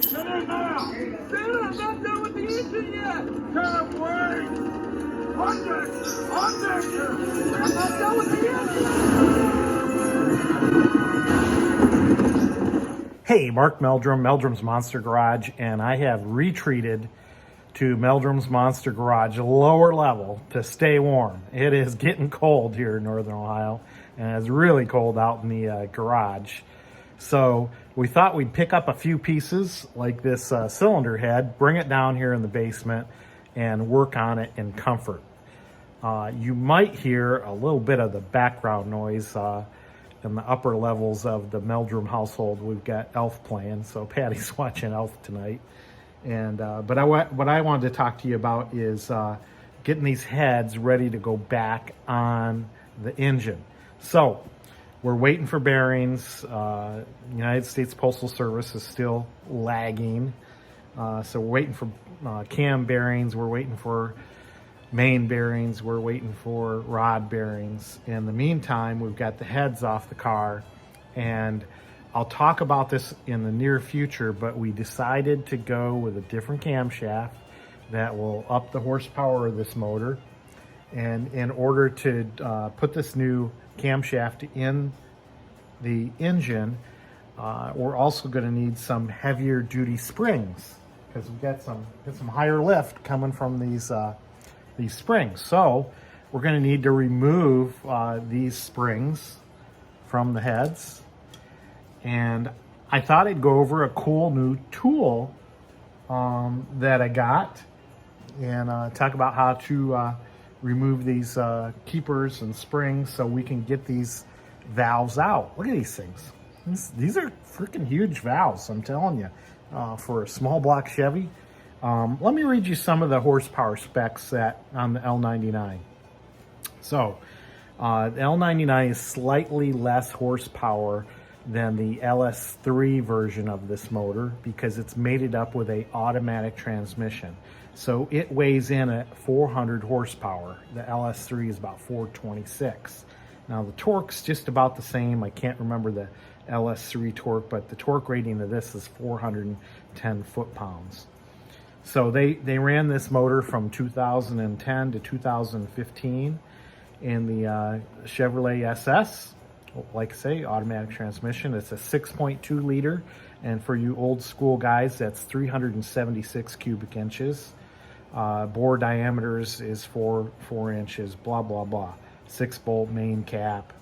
Get in now! Santa, I'm not done with the engine yet! Can't wait! On deck, sir! I'm not done with the engine! Hey, Mark Meldrum, Meldrum's Monster Garage, and I have retreated to Meldrum's Monster Garage, lower level, to stay warm. It is getting cold here in Northern Ohio, and it's really cold out in the garage. So we thought we'd pick up a few pieces like this cylinder head, bring it down here in the basement, and work on it in comfort. You might hear a little bit of the background noise in the upper levels of the Meldrum household. We've got Elf playing, so Patty's watching Elf tonight. And what I wanted to talk to you about is getting these heads ready to go back on the engine. So we're waiting for bearings. United States Postal Service is still lagging. So we're waiting for cam bearings. We're waiting for main bearings. We're waiting for rod bearings. In the meantime, we've got the heads off the car, and I'll talk about this in the near future, but we decided to go with a different camshaft that will up the horsepower of this motor. And in order to put this new camshaft in the engine, we're also going to need some heavier duty springs, because we've got some higher lift coming from these springs. So we're going to need to remove these springs from the heads. And I thought I'd go over a cool new tool that I got, and talk about how to remove these keepers and springs so we can get these valves out. Look at these things. These are freaking huge valves, I'm telling you, for a small block Chevy. Let me read you some of the horsepower specs on the L99. So the L99 is slightly less horsepower than the LS3 version of this motor because it's mated up with a automatic transmission. So it weighs in at 400 horsepower. The LS3 is about 426. Now the torque's just about the same. I can't remember the LS3 torque, but the torque rating of this is 410 foot-pounds. So they ran this motor from 2010 to 2015 in the Chevrolet SS. Like I say, automatic transmission. It's a 6.2 liter, and for you old school guys, that's 376 cubic inches. Bore diameters is 4 inches, blah, blah, blah. 6-bolt main cap.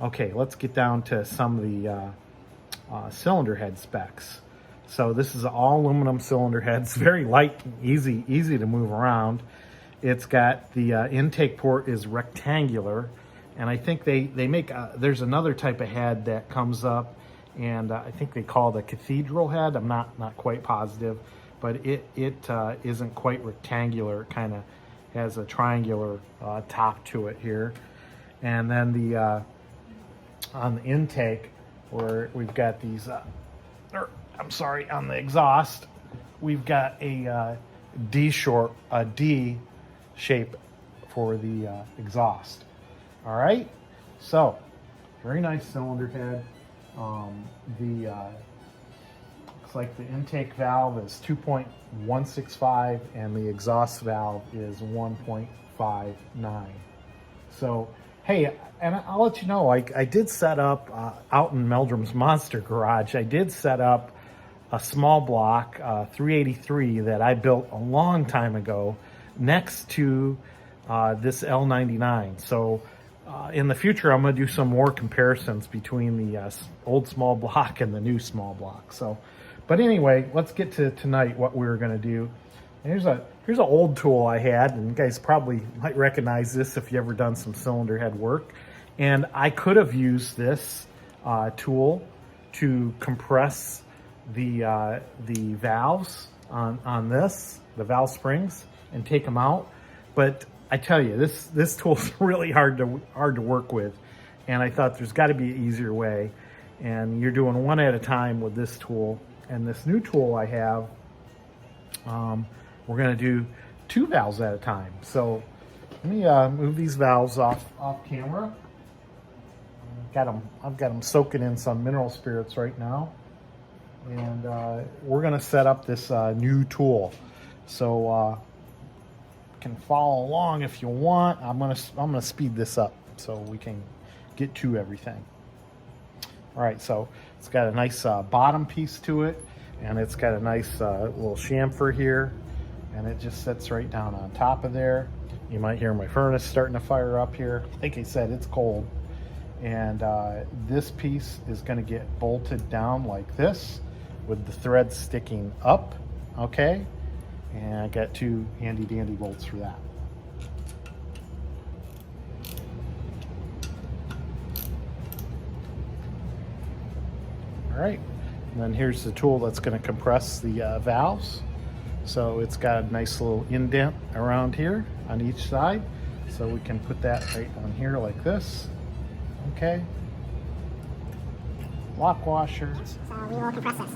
Okay, let's get down to some of the cylinder head specs. So this is an all aluminum cylinder head. It's very light, easy to move around. It's got the intake port is rectangular, and I think they make there's another type of head that comes up, and I think they call it a cathedral head. I'm not quite positive, but it isn't quite rectangular. It kind of has a triangular top to it here. And then the on the intake, where we've got these on the exhaust, we've got a D shape for the exhaust. All right, so very nice cylinder head. Looks like the intake valve is 2.165 and the exhaust valve is 1.59. So hey, and I'll let you know, I did set up out in Meldrum's Monster Garage, I did set up a small block 383 that I built a long time ago next to this L99. So in the future, I'm going to do some more comparisons between the old small block and the new small block. So, but anyway, let's get to tonight what we're going to do. And here's an old tool I had, and you guys probably might recognize this if you ever done some cylinder head work. And I could have used this tool to compress the valves on this, the valve springs, and take them out. But I tell you, this tool's really hard to work with, and I thought there's got to be an easier way. And you're doing one at a time with this tool. And this new tool I have, we're going to do 2 valves at a time. So let me move these valves off camera. I've got them soaking in some mineral spirits right now. and we're going to set up this new tool. So can follow along if you want. I'm gonna speed this up so we can get to everything. All right, so it's got a nice bottom piece to it, and it's got a nice little chamfer here, and it just sits right down on top of there. You might hear my furnace starting to fire up here. Like I said, it's cold. And this piece is going to get bolted down like this with the threads sticking up, okay? And I got 2 handy dandy bolts for that. All right, and then here's the tool that's going to compress the valves. So it's got a nice little indent around here on each side. So we can put that right on here like this. Okay. Lock washer. So we will compress this.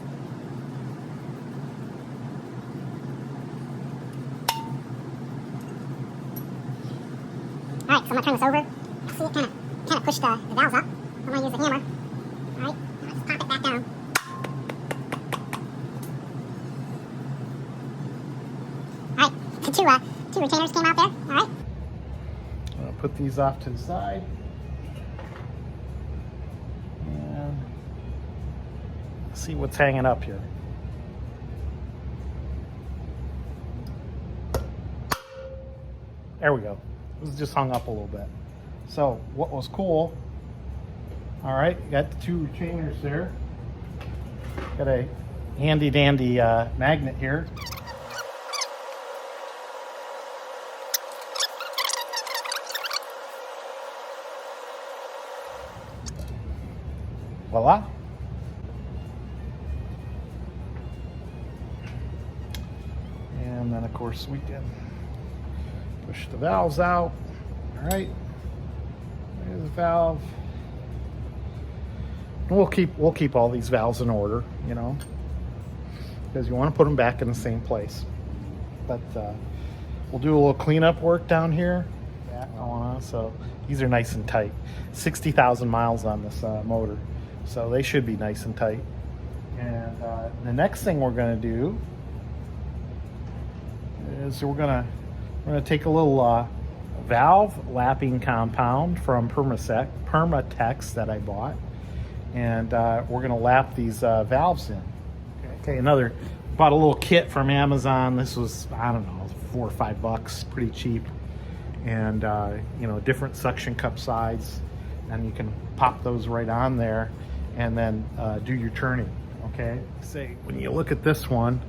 Alright, so I'm going to turn this over. See, it kind of push the valves up. I'm going to use the hammer. Alright, now just pop it back down. Alright, the two retainers came out there. Alright. I'm going to put these off to the side. And see what's hanging up here. There we go. It was just hung up a little bit. So what was cool, all right, got the 2 retainers there. Got a handy dandy magnet here. Voila. And then of course we can push the valves out. All right, there's the valve. And we'll keep all these valves in order, you know, because you want to put them back in the same place. But we'll do a little cleanup work down here. That going on. So these are nice and tight. 60,000 miles on this motor, so they should be nice and tight. And the next thing we're going to do is we're going to take a little valve lapping compound from Permatex that I bought, and we're going to lap these valves in. Okay, bought a little kit from Amazon. This was, I don't know, $4 or $5, pretty cheap, and you know, different suction cup size, and you can pop those right on there and then do your turning. Okay, say when you look at this one,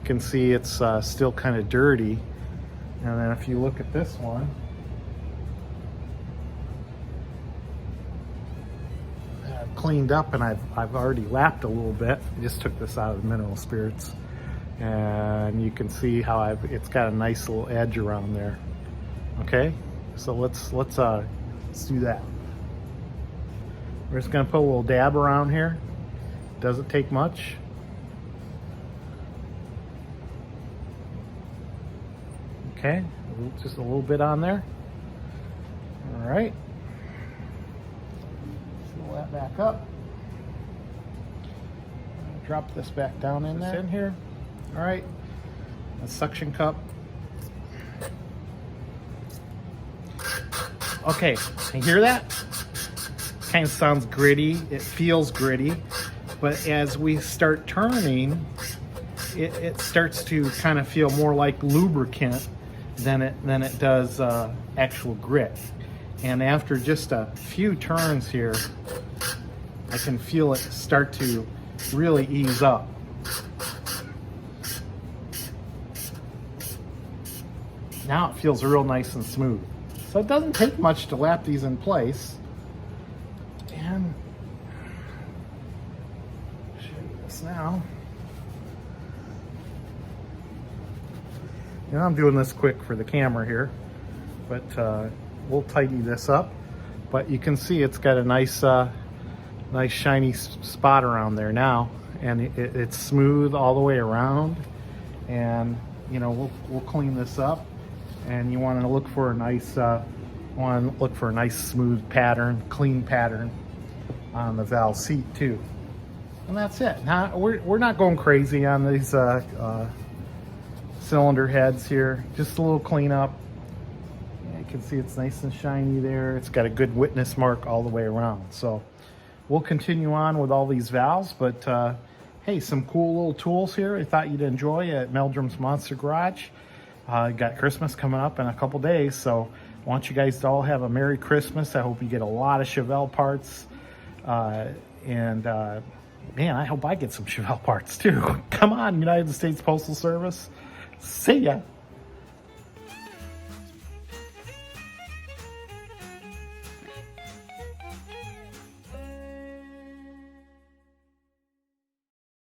you can see it's still kind of dirty. And then if you look at this one, I've cleaned up, and I've already lapped a little bit. I just took this out of the mineral spirits, and you can see how it's got a nice little edge around there. Okay, so let's do that. We're just gonna put a little dab around here. Doesn't take much. Okay, just a little bit on there. All right. Fill that back up. Drop this back down in there. In here. All right. A suction cup. Okay, you hear that? Kind of sounds gritty. It feels gritty, but as we start turning, it starts to kind of feel more like lubricant than it does actual grit. And after just a few turns here, I can feel it start to really ease up. Now it feels real nice and smooth. So it doesn't take much to lap these in place. And I'll show you this now. You know, I'm doing this quick for the camera here, but we'll tidy this up. But you can see it's got a nice shiny spot around there now, and it's smooth all the way around. And you know, we'll clean this up, and you want to look for a nice smooth pattern, clean pattern on the valve seat too. And that's it. Now, we're not going crazy on these cylinder heads here. Just a little cleanup. Yeah, you can see it's nice and shiny there. It's got a good witness mark all the way around. So we'll continue on with all these valves, but hey, some cool little tools here I thought you'd enjoy at Meldrum's Monster Garage. Got Christmas coming up in a couple days, so I want you guys to all have a Merry Christmas. I hope you get a lot of Chevelle parts. Man, I hope I get some Chevelle parts too. Come on, United States Postal Service. See ya.